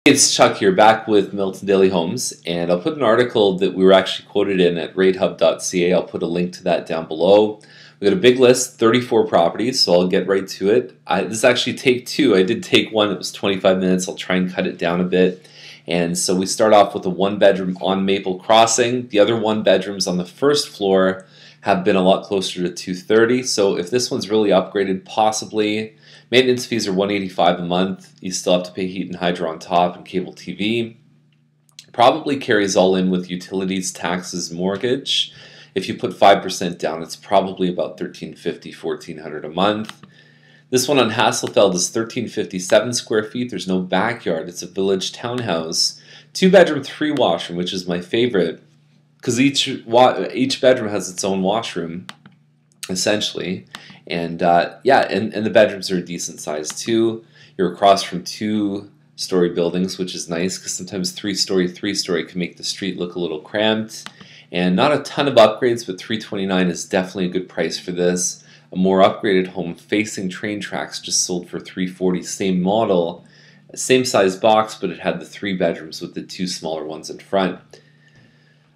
It's Chuck here, back with Milton Daily Homes, and I'll put an article that we were actually quoted in at ratehub.ca. I'll put a link to that down below. We got a big list, 34 properties, so I'll get right to it. This is actually take two. I did take one. It was 25 minutes. I'll try and cut it down a bit. And so we start off with a one-bedroom on Maple Crossing. The other one-bedrooms on the first floor have been a lot closer to $230. So if this one's really upgraded, possibly. Maintenance fees are $185 a month. You still have to pay heat and hydro on top and cable TV. Probably carries all in with utilities, taxes, mortgage. If you put 5% down, it's probably about $1,350, $1,400 a month. This one on Hasselfeld is 1,357 square feet. There's no backyard. It's a village townhouse. 2-bedroom, 3-washroom, which is my favorite because each bedroom has its own washroom, essentially. And yeah, and the bedrooms are a decent size too. You're across from 2-story buildings, which is nice because sometimes 3-story, 3-story can make the street look a little cramped. And not a ton of upgrades, but $329 is definitely a good price for this. A more upgraded home facing train tracks just sold for $340. Same model, same size box, but it had the 3 bedrooms with the 2 smaller ones in front.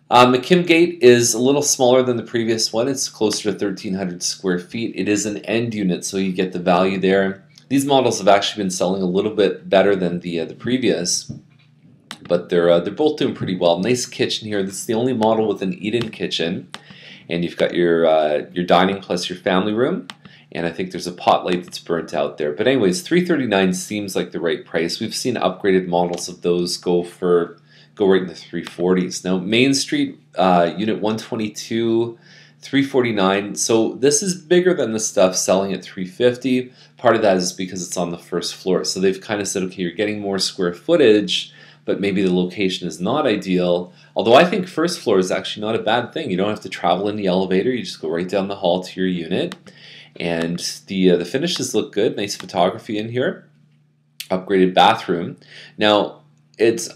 McKim Gate is a little smaller than the previous one. It's closer to 1,300 square feet. It is an end unit, so you get the value there. These models have actually been selling a little bit better than the previous, but they're both doing pretty well. Nice kitchen here. This is the only model with an eat-in kitchen, and you've got your dining plus your family room. And I think there's a pot light that's burnt out there. But anyways, $339 seems like the right price. We've seen upgraded models of those go right in the 340s. Now, Main Street, Unit 122, $349. So this is bigger than the stuff selling at $350. Part of that is because it's on the first floor. So they've kind of said, okay, you're getting more square footage, but maybe the location is not ideal. Although I think first floor is actually not a bad thing. You don't have to travel in the elevator. You just go right down the hall to your unit. And the finishes look good. Nice photography in here. Upgraded bathroom. Now, it's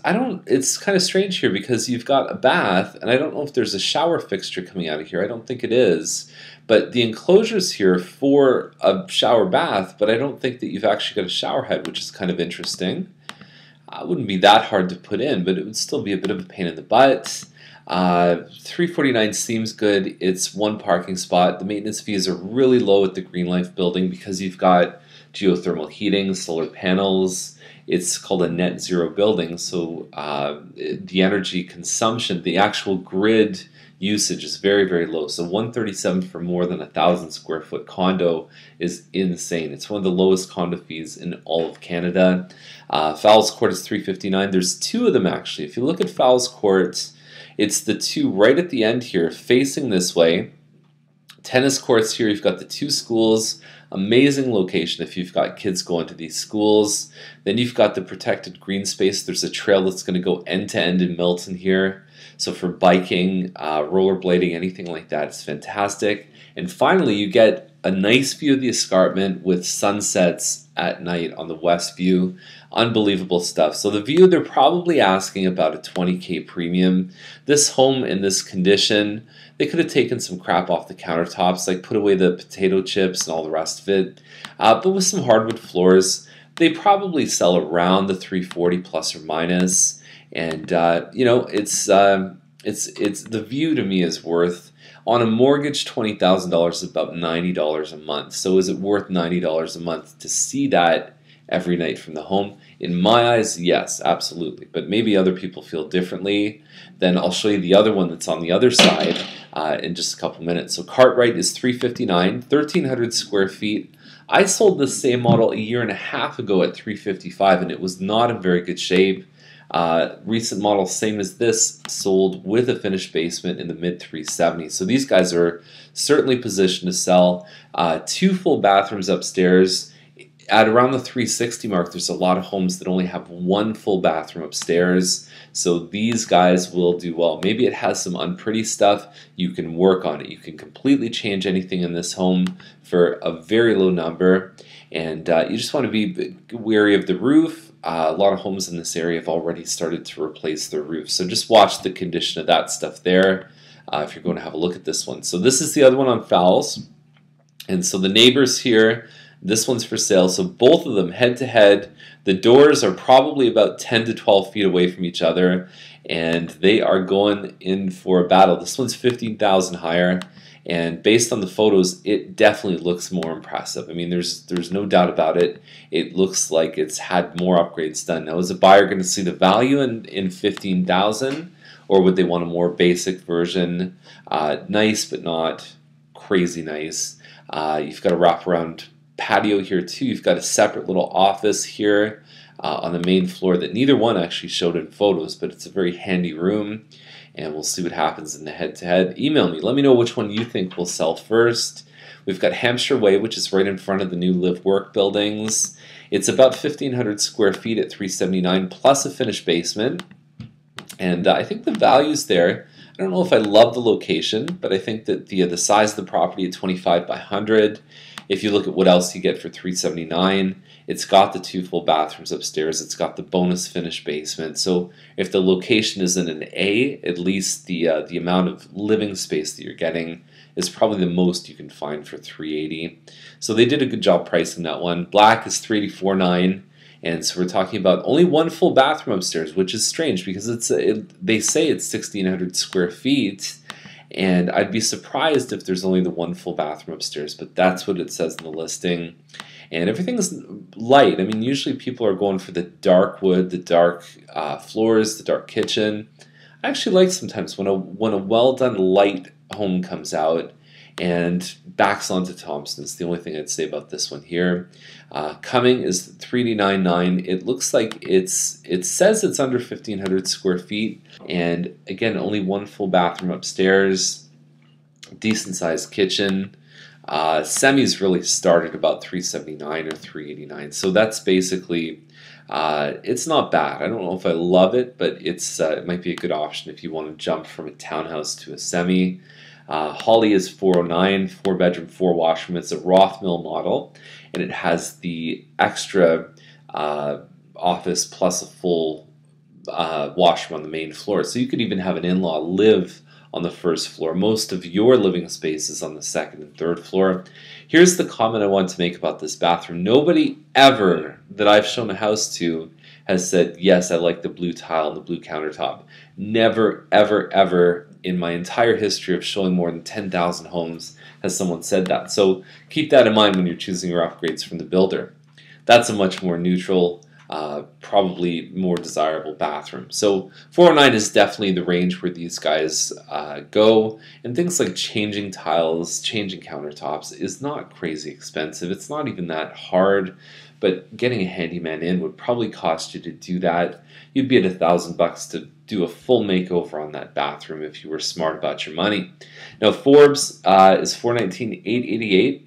kind of strange here because you've got a bath, and I don't know if there's a shower fixture coming out of here. I don't think it is. But the enclosure's here for a shower bath, but I don't think that you've actually got a shower head, which is kind of interesting. It wouldn't be that hard to put in, but it would still be a bit of a pain in the butt. $349 seems good. It's 1 parking spot. The maintenance fees are really low at the Green Life building because you've got geothermal heating, solar panels. It's called a net zero building, so the energy consumption, the actual grid usage is very, very low. So $137 for more than 1,000 square foot condo is insane. It's one of the lowest condo fees in all of Canada. Fowles Court is $359. There's 2 of them actually. If you look at Fowles Court, it's the 2 right at the end here facing this way. Tennis courts here. You've got the 2 schools. Amazing location if you've got kids going to these schools. Then you've got the protected green space. There's a trail that's going to go end to end in Milton here. So for biking, rollerblading, anything like that, it's fantastic. And finally, you get a nice view of the escarpment with sunsets at night on the west view. Unbelievable stuff. So the view, they're probably asking about a $20K premium. This home in this condition, they could have taken some crap off the countertops, like put away the potato chips and all the rest of it. But with some hardwood floors, they probably sell around the $340 plus or minus. And you know, it's the view to me is worth, on a mortgage, $20,000 is about $90 a month. So is it worth $90 a month to see that every night from the home? In my eyes, yes, absolutely. But maybe other people feel differently. Then I'll show you the other one that's on the other side in just a couple minutes. So Cartwright is $359, 1,300 square feet. I sold this same model a year and a half ago at $355, and it was not in very good shape. Recent model, same as this, sold with a finished basement in the mid 370s. So these guys are certainly positioned to sell. 2 full bathrooms upstairs. At around the 360 mark, there's a lot of homes that only have 1 full bathroom upstairs. So these guys will do well. Maybe it has some unpretty stuff. You can work on it. You can completely change anything in this home for a very low number. And you just want to be wary of the roof. A lot of homes in this area have already started to replace their roof. So just watch the condition of that stuff there if you're going to have a look at this one. So this is the other one on Fowles. And so the neighbors here, This one's for sale. So both of them head to head. The doors are probably about 10 to 12 feet away from each other, and they are going in for a battle. This one's 15,000 higher, and based on the photos, it definitely looks more impressive. I mean, there's no doubt about it. It looks like it's had more upgrades done. Now, is a buyer going to see the value in 15,000, or would they want a more basic version? Nice, but not crazy nice. You've got a wraparound patio here too. You've got a separate little office here on the main floor that neither one actually showed in photos, but it's a very handy room, and we'll see what happens in the head-to-head. Email me. Let me know which one you think will sell first. We've got Hampshire Way, which is right in front of the new live-work buildings. It's about 1,500 square feet at $379 plus a finished basement, and I think the value's there. I don't know if I love the location, but I think that the size of the property at 25 by 100. If you look at what else you get for $379, it's got the 2 full bathrooms upstairs. It's got the bonus finished basement. So if the location is in an A, at least the amount of living space that you're getting is probably the most you can find for $380. So they did a good job pricing that one. Black is $384.9. And so we're talking about only 1 full bathroom upstairs, which is strange because they say it's 1,600 square feet, and I'd be surprised if there's only the 1 full bathroom upstairs, but that's what it says in the listing. And everything's light. I mean, usually people are going for the dark wood, the dark floors, the dark kitchen. I actually like sometimes when a well-done light home comes out and backs onto Thompson. It's the only thing I'd say about this one here. Coming is $389.9. It looks like it says it's under 1,500 square feet, and again, only 1 full bathroom upstairs, decent sized kitchen. Semis really started about $379 or $389, so that's basically it's not bad. I don't know if I love it, but it might be a good option if you want to jump from a townhouse to a semi. Howdy is $409, 4-bedroom, 4-washroom. It's a Rothmill model, and it has the extra office plus a full washroom on the main floor. So you could even have an in-law live on the first floor. Most of your living space is on the second and third floor. Here's the comment I want to make about this bathroom. Nobody ever that I've shown a house to has said, yes, I like the blue tile and the blue countertop. Never, ever, ever in my entire history of showing more than 10,000 homes has someone said that. So keep that in mind when you're choosing your upgrades from the builder. That's a much more neutral, probably more desirable bathroom. So 409 is definitely the range where these guys go, and things like changing tiles, changing countertops is not crazy expensive. It's not even that hard, but getting a handyman in would probably cost you to do that. You'd be at $1,000 to do a full makeover on that bathroom if you were smart about your money. Now Forbes is $419, $888.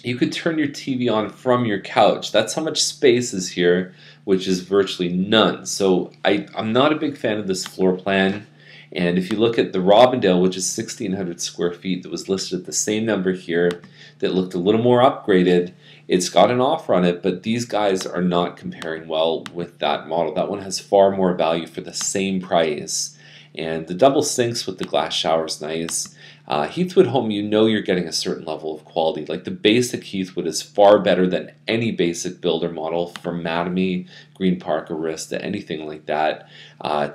You could turn your TV on from your couch. That's how much space is here, which is virtually none. So I'm not a big fan of this floor plan. And if you look at the Robindale, which is 1,600 square feet, that was listed at the same number here, that looked a little more upgraded, it's got an offer on it, but these guys are not comparing well with that model. That one has far more value for the same price. And the double sinks with the glass shower is nice. Heathwood home, you know you're getting a certain level of quality. Like the basic Heathwood is far better than any basic builder model from Mattamy, Green Park, Arista, anything like that.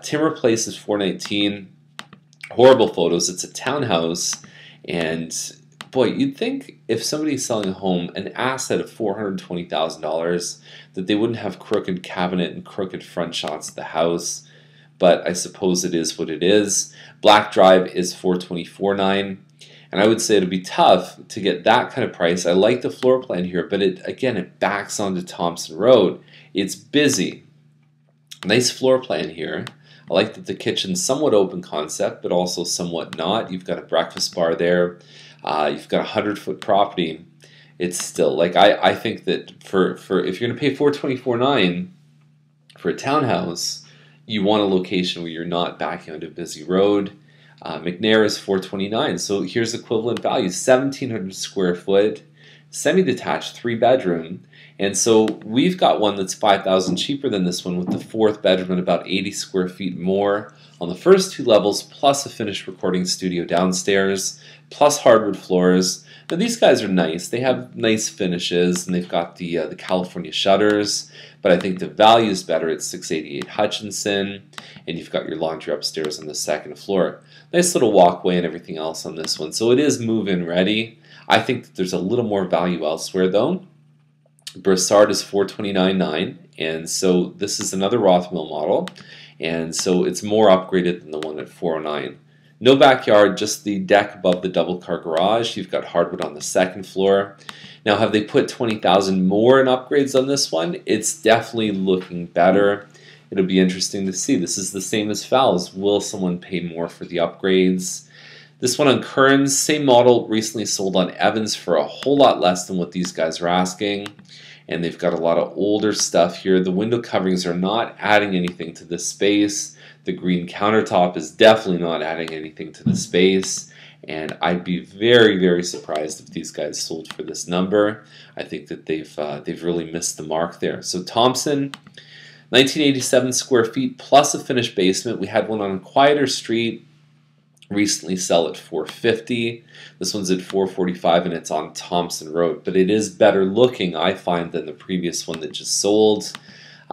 Timber Place is $419. Horrible photos. It's a townhouse, and boy, you'd think if somebody's selling a home, an asset of $420,000, that they wouldn't have crooked cabinet and crooked front shots of the house. But I suppose it is what it is. Black Drive is $424.9, and I would say it'd be tough to get that kind of price. I like the floor plan here, but it backs onto Thompson Road. It's busy. Nice floor plan here. I like that the kitchen's somewhat open concept, but also somewhat not. You've got a breakfast bar there. You've got a 100-foot property. It's still like I think that for if you're going to pay $424.9 for a townhouse, you want a location where you're not backing onto a busy road. McNair is $429, so here's equivalent value: 1,700 square foot, semi-detached, 3-bedroom. And so we've got one that's $5,000 cheaper than this one, with the 4th bedroom and about 80 square feet more on the first 2 levels, plus a finished recording studio downstairs, plus hardwood floors. Now these guys are nice. They have nice finishes, and they've got the California shutters. But I think the value is better at 688 Hutchinson, and you've got your laundry upstairs on the second floor. Nice little walkway and everything else on this one. So it is move-in ready. I think that there's a little more value elsewhere though. Brossard is 429.9, and so this is another Rothmill model, and so it's more upgraded than the one at 409. No backyard, just the deck above the double-car garage. You've got hardwood on the second floor. Now, have they put 20,000 more in upgrades on this one? It's definitely looking better. It'll be interesting to see. This is the same as Fowles. Will someone pay more for the upgrades? This one on Kearns, same model, recently sold on Evans for a whole lot less than what these guys are asking. And they've got a lot of older stuff here. The window coverings are not adding anything to this space. The green countertop is definitely not adding anything to the space. And I'd be very, very surprised if these guys sold for this number. I think that they've really missed the mark there. So Thompson, 1987 square feet plus a finished basement. We had one on a quieter street recently sell at $450. This one's at $445, and it's on Thompson Road. But it is better looking, I find, than the previous one that just sold.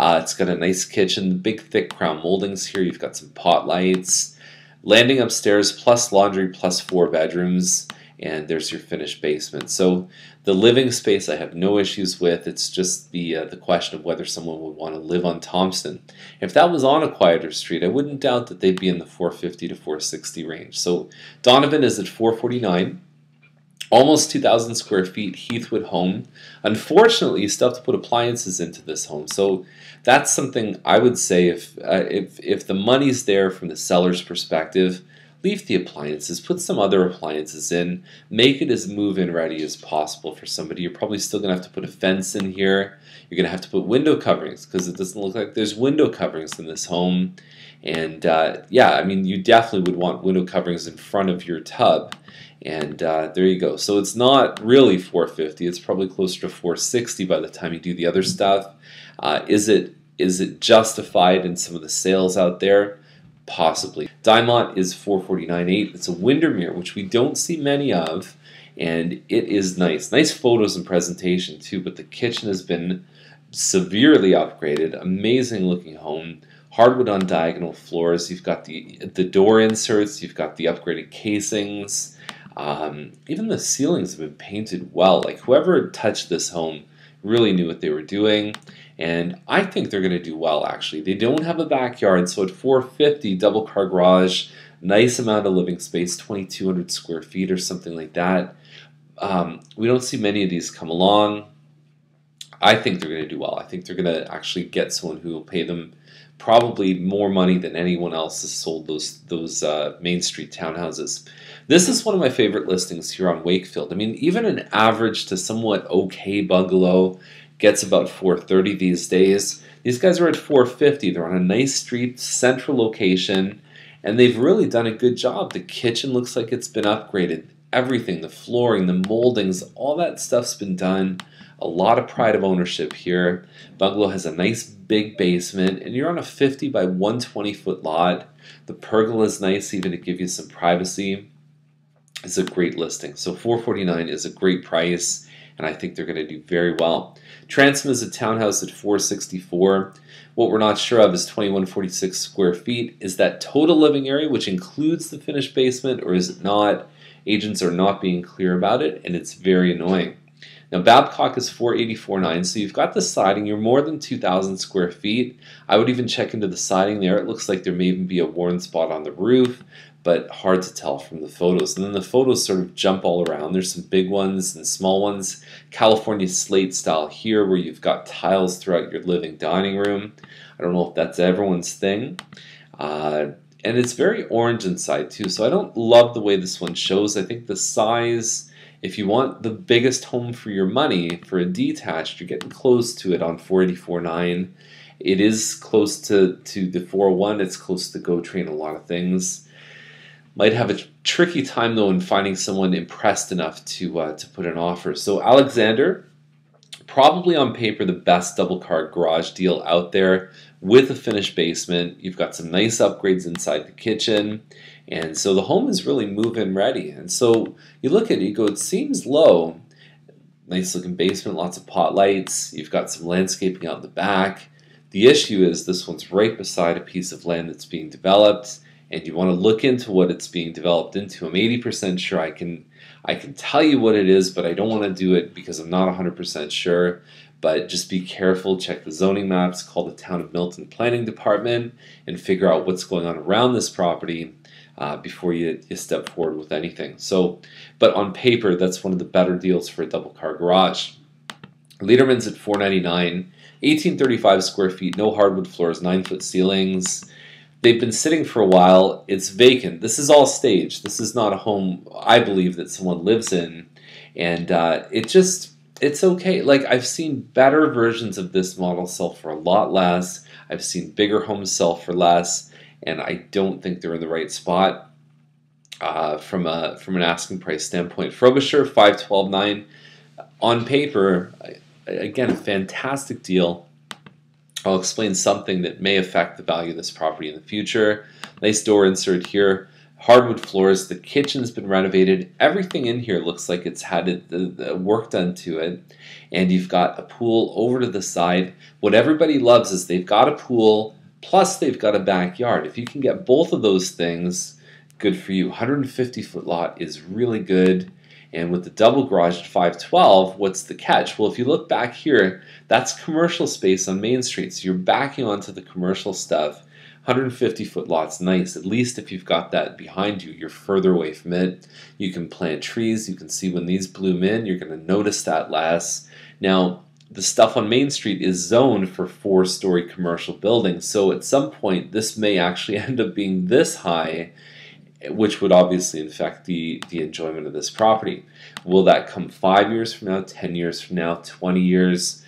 It's got a nice kitchen, big thick crown moldings here. You've got some pot lights. Landing upstairs plus laundry plus 4 bedrooms. And there's your finished basement. So the living space I have no issues with. It's just the question of whether someone would want to live on Thompson. If that was on a quieter street, I wouldn't doubt that they'd be in the 450 to 460 range. So Donovan is at 449. Almost 2,000 square feet, Heathwood home. Unfortunately, you still have to put appliances into this home. So that's something I would say if the money's there from the seller's perspective, leave the appliances, put some other appliances in, make it as move-in ready as possible for somebody. You're probably still going to have to put a fence in here. You're going to have to put window coverings because it doesn't look like there's window coverings in this home. And yeah, I mean, you definitely would want window coverings in front of your tub. And there you go. So it's not really 450. It's probably closer to 460 by the time you do the other stuff. Is it justified in some of the sales out there? Possibly. Dimont is 449.8. It's a Windermere, which we don't see many of, and it is nice. Nice photos and presentation too, but the kitchen has been severely upgraded. Amazing looking home. Hardwood on diagonal floors. You've got the door inserts. You've got the upgraded casings. Even the ceilings have been painted well. Like whoever touched this home really knew what they were doing. And I think they're going to do well, actually. They don't have a backyard, so at 450, double car garage, nice amount of living space, 2,200 square feet or something like that. We don't see many of these come along. I think they're going to do well. I think they're going to actually get someone who will pay them probably more money than anyone else has sold those Main Street townhouses. This is one of my favorite listings here on Wakefield. I mean, even an average to somewhat okay bungalow gets about 430 these days. These guys are at 450. They're on a nice street, central location, and they've really done a good job. The kitchen looks like it's been upgraded. Everything, the flooring, the moldings, all that stuff's been done. A lot of pride of ownership here. Bungalow has a nice big basement, and you're on a 50 by 120 foot lot. The pergola is nice even to give you some privacy. It's a great listing. So $449 is a great price, and I think they're going to do very well. Transom is a townhouse at $464. What we're not sure of is 2,146 square feet. Is that total living area, which includes the finished basement, or is it not? Agents are not being clear about it, and it's very annoying. Now, Babcock is 484.9, so you've got the siding. You're more than 2,000 square feet. I would even check into the siding there. It looks like there may even be a worn spot on the roof, but hard to tell from the photos. And then the photos sort of jump all around. There's some big ones and small ones. California slate style here, where you've got tiles throughout your living dining room. I don't know if that's everyone's thing. And it's very orange inside too, so I don't love the way this one shows. I think the size, if you want the biggest home for your money for a detached, you're getting close to it on 484.9. It is close to the 401. It's close to Go Train, a lot of things. Might have a tricky time though in finding someone impressed enough to put an offer. So Alexander, probably on paper the best double car garage deal out there with a finished basement. You've got some nice upgrades inside the kitchen, And so the home is really move-in ready. And so you look at it, you go, it seems low. Nice looking basement, lots of pot lights. You've got some landscaping out in the back. The issue is this one's right beside a piece of land that's being developed, and you want to look into what it's being developed into. I'm 80% sure I can tell you what it is, but I don't want to do it because I'm not 100% sure. But just be careful, check the zoning maps, call the Town of Milton Planning Department, and figure out what's going on around this property before you step forward with anything. So, but on paper, that's one of the better deals for a double car garage. Lederman's at $499, 1835 square feet, no hardwood floors, 9-foot ceilings. They've been sitting for a while. It's vacant. This is all staged. This is not a home, I believe, that someone lives in. And it's okay. Like, I've seen better versions of this model sell for a lot less. I've seen bigger homes sell for less. And I don't think they're in the right spot from an asking price standpoint. Frobisher, $512,900. On paper, again, a fantastic deal. I'll explain something that may affect the value of this property in the future. Nice door insert here. Hardwood floors. The kitchen's been renovated. Everything in here looks like it's had the work done to it. And you've got a pool over to the side. What everybody loves is they've got a pool, plus they've got a backyard. If you can get both of those things, good for you. 150-foot lot is really good. And with the double garage at $512,000, what's the catch? Well, if you look back here, that's commercial space on Main Street. So you're backing onto the commercial stuff. 150-foot lot's nice. At least if you've got that behind you, you're further away from it. You can plant trees. You can see when these bloom in, you're going to notice that less. Now, the stuff on Main Street is zoned for 4-story commercial buildings. So at some point, this may actually end up being this high, which would obviously affect the enjoyment of this property. Will that come 5 years from now, 10 years from now, 20 years?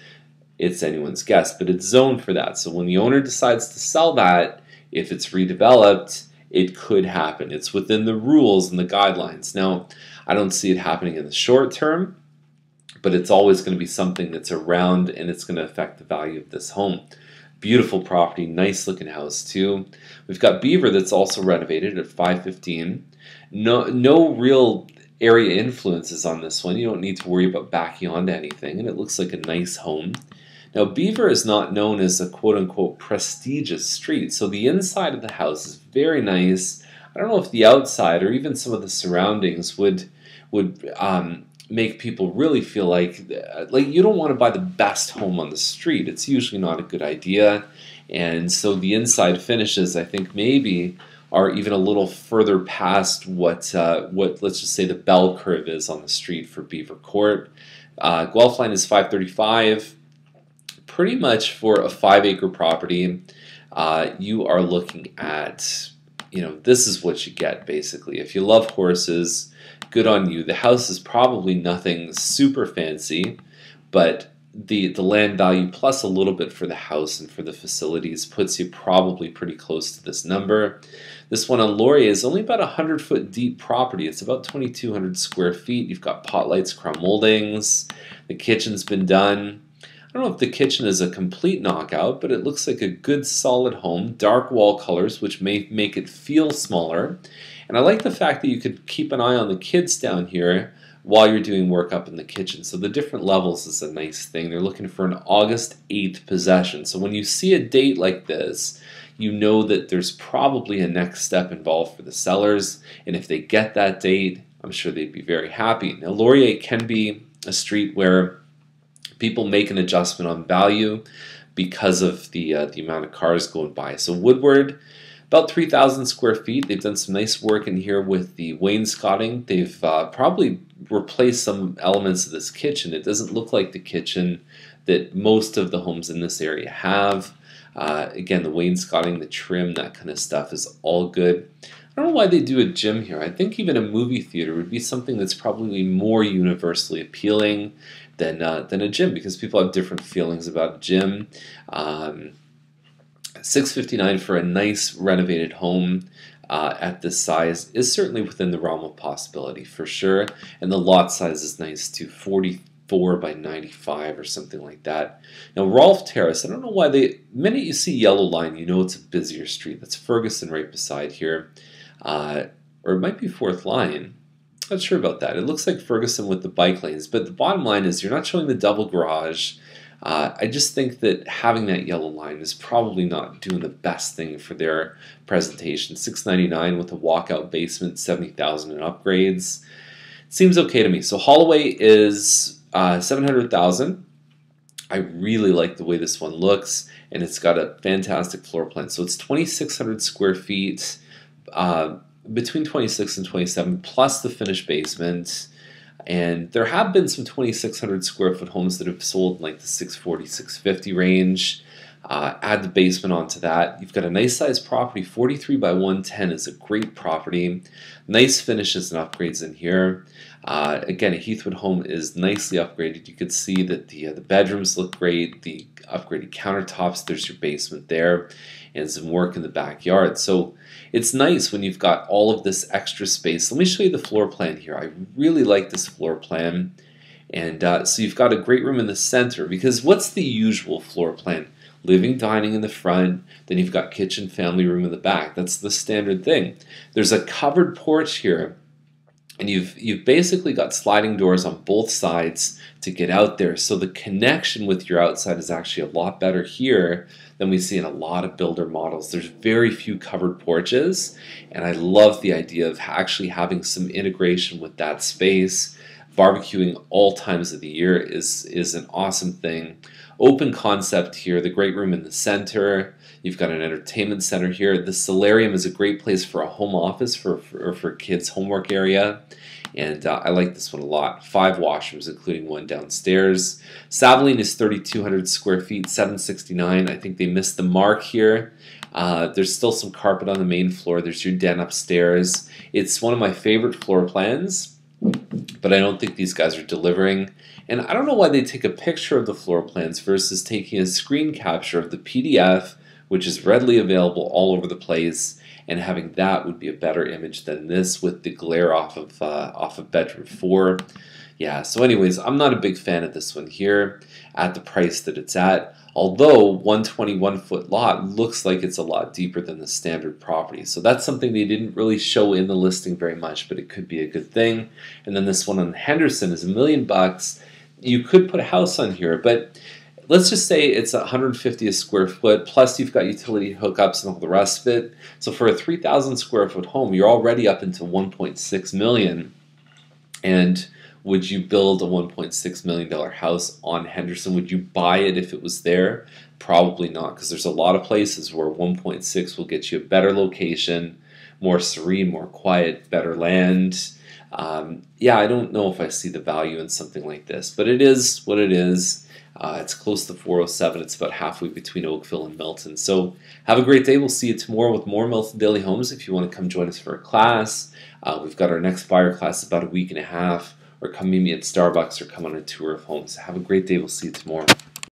It's anyone's guess, but it's zoned for that. So when the owner decides to sell that, if it's redeveloped, it could happen. It's within the rules and the guidelines. Now, I don't see it happening in the short term, but it's always going to be something that's around, and it's going to affect the value of this home. Beautiful property, nice looking house too. We've got Beaver that's also renovated at $515,000. No real area influences on this one. You don't need to worry about backing onto anything, and it looks like a nice home. Now, Beaver is not known as a quote-unquote prestigious street, so the inside of the house is very nice. I don't know if the outside or even some of the surroundings would make people really feel like you don't want to buy the best home on the street. It's usually not a good idea. And so the inside finishes, I think, maybe are even a little further past what let's just say the bell curve is on the street for Beaver Court. Guelph line is $535,000. Pretty much for a 5-acre property, you are looking at, this is what you get basically. If you love horses, good on you. The house is probably nothing super fancy, but the land value plus a little bit for the house and for the facilities puts you probably pretty close to this number. This one on Laurier is only about 100-foot deep property. It's about 2,200 square feet. You've got pot lights, crown moldings. The kitchen's been done. I don't know if the kitchen is a complete knockout, but it looks like a good solid home. Dark wall colors, which may make it feel smaller. And I like the fact that you could keep an eye on the kids down here while you're doing work up in the kitchen. So the different levels is a nice thing. They're looking for an August 8th possession. So when you see a date like this, you know that there's probably a next step involved for the sellers. And if they get that date, I'm sure they'd be very happy. Now, Laurier can be a street where people make an adjustment on value because of the amount of cars going by. So Woodward, about 3,000 square feet. They've done some nice work in here with the wainscoting. They've probably replaced some elements of this kitchen. It doesn't look like the kitchen that most of the homes in this area have. Again, the wainscoting, the trim, that kind of stuff is all good. I don't know why they do a gym here. I think even a movie theater would be something that's probably more universally appealing than a gym, because people have different feelings about a gym. $659,000 for a nice renovated home at this size is certainly within the realm of possibility for sure. And the lot size is nice too, 44 by 95 or something like that. Now Rolfe Terrace, I don't know why the minute you see yellow line, you know it's a busier street. That's Ferguson right beside here. uh, or it might be fourth line. Not sure about that. It looks like Ferguson with the bike lanes, but the bottom line is you're not showing the double garage. I just think that having that yellow line is probably not doing the best thing for their presentation. $699 with a walkout basement, $70,000 in upgrades. Seems okay to me. So Holloway is $700,000. I really like the way this one looks, and it's got a fantastic floor plan. So it's 2,600 square feet, between 26 and 27, plus the finished basement. And there have been some 2,600 square foot homes that have sold in like the 640, 650 range. Add the basement onto that. You've got a nice sized property. 43 by 110 is a great property. Nice finishes and upgrades in here. Again, a Heathwood home is nicely upgraded. You could see that the bedrooms look great. The upgraded countertops. There's your basement there, and some work in the backyard. So it's nice when you've got all of this extra space. Let me show you the floor plan here. I really like this floor plan. And so you've got a great room in the center, because what's the usual floor plan? Living, dining in the front, then you've got kitchen, family room in the back. That's the standard thing. There's a covered porch here, and you've basically got sliding doors on both sides to get out there. So the connection with your outside is actually a lot better here than we see in a lot of builder models. There's very few covered porches, and I love the idea of actually having some integration with that space. Barbecuing all times of the year is an awesome thing. Open concept here, the great room in the center. You've got an entertainment center here. The solarium is a great place for a home office for kids' homework area. And I like this one a lot. 5 washrooms, including one downstairs. Savaline is 3,200 square feet, $769. I think they missed the mark here. There's still some carpet on the main floor. There's your den upstairs. It's one of my favorite floor plans, but I don't think these guys are delivering. And I don't know why they take a picture of the floor plans versus taking a screen capture of the PDF, which is readily available all over the place, and having that would be a better image than this with the glare off of bedroom 4. Yeah, so anyways, I'm not a big fan of this one here at the price that it's at. Although 121 foot lot looks like it's a lot deeper than the standard property. So that's something they didn't really show in the listing very much, but it could be a good thing. And then this one on Henderson is $1 million. You could put a house on here, but let's just say it's 150 a square foot, plus you've got utility hookups and all the rest of it. So for a 3,000 square foot home, you're already up into 1.6 million. And would you build a $1.6 million house on Henderson? Would you buy it if it was there? Probably not, because there's a lot of places where 1.6 will get you a better location, more serene, more quiet, better land. Yeah, I don't know if I see the value in something like this, but it is what it is. It's close to 407. It's about halfway between Oakville and Milton. So have a great day. We'll see you tomorrow with more Milton Daily Homes. If you want to come join us for a class, we've got our next buyer class about a week and a half, or come meet me at Starbucks or come on a tour of homes. Have a great day. We'll see you tomorrow.